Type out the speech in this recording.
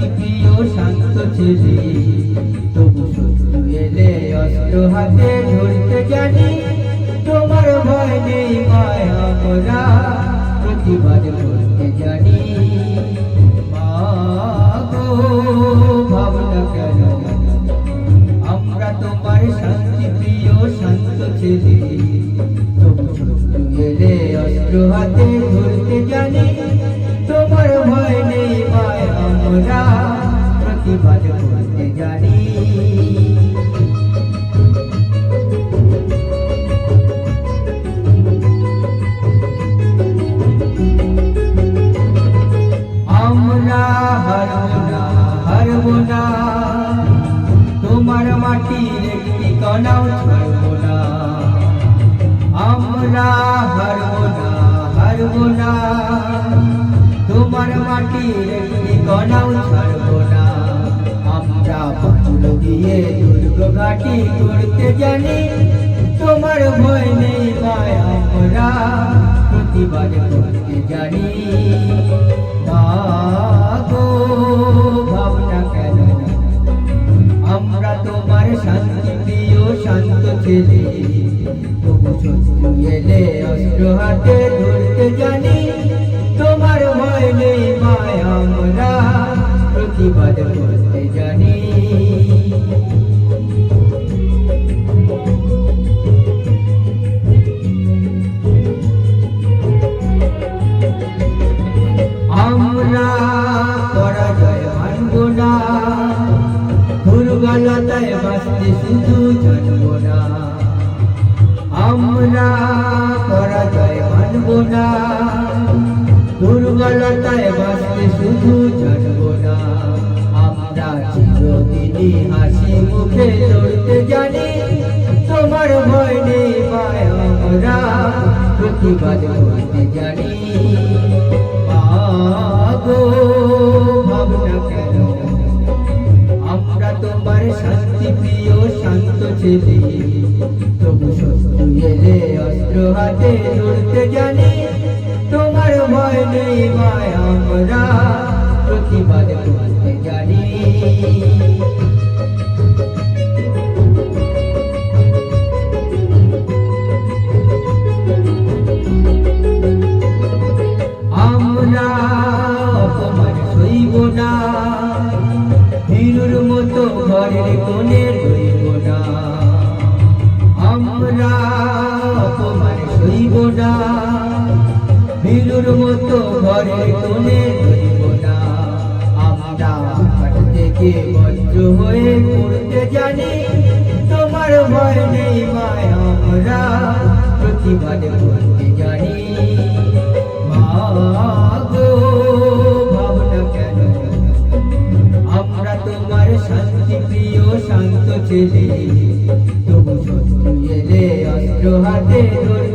শান্তি প্রিয় শান্ত ছেলে, তবু শত্রু এলে অস্ত্র হাতে ধরতে জানি। তোমার ভয় নেই মায়া করা, প্রতিবাদ করতে জানি। মা গো ভাবনা কেন, আমরা তোমার শান্তি প্রিয় শান্ত ছেলে, তবু শত্রু এলে অস্ত্র হাতে ধরতে জানি। তোমার ভয় নেই মায়া আমরা প্রতিবাদ করতে জানি। আমরা হারব না, হারব না, তোমার মাটির একটি কণাও ছাড়ব না। আমরা হারব না, হারব না, তোমার মাটির একটি কণাও ছাড়ব না। আমরা পাথর দিয়ে দুর্গ ঘাটি করতে জানি। তোমার ভয় নেই মায়া আমরা প্রতিবাদ করতে জানি। মা গো ভাবনা কেন, আমরা তোমার শান্তি প্রিয় শান্ত ছেলে, তবু শত্রু এলে অস্ত্র হাতে ধরতে জানি। তোমার ভয় নেই মায়া আমরা প্রতিবাদ করতে জানি। আমরা পরাজয় মানব না, দুর্বলতায় বাঁচতে শুধু জানব না। আমরা পরাজয় মানব না, দুর্বলতায় বাঁচতে শুধু জানব না। আমরা চিরদিনই হাসি মুখে লড়তে জানি। তোমার ভয় নেই মায়া আমরা প্রতিবাদ করতে জানি। মা গো ভাবনা কেন, আমরা তোমার শান্তি প্রিয় শান্ত ছেলে, তবু শত্রু এলে অস্ত্র হাতে ধরতে জানি। তোমার ভয় নেই মায়া আমরা প্রতিবাদ করতে জানি। আমরা অপমান সইব না, হিরুর মতো ঘরের কোণে রইব না। আমরা অপমান সইব না, হিরুর মতো ঘরের কোণে রইব না। আমরা কাঠ থেকে বজ্র হয়ে পড়তে জানি। তোমার ভয় নেই মায়া আমরা প্রতিবাদ করতে জানি। মা গো ভাবনা কেন, আমরা তোমার শান্তি প্রিয় শান্ত ছেলে, তবু শত্রু এলে অস্ত্র হাতে ধরতে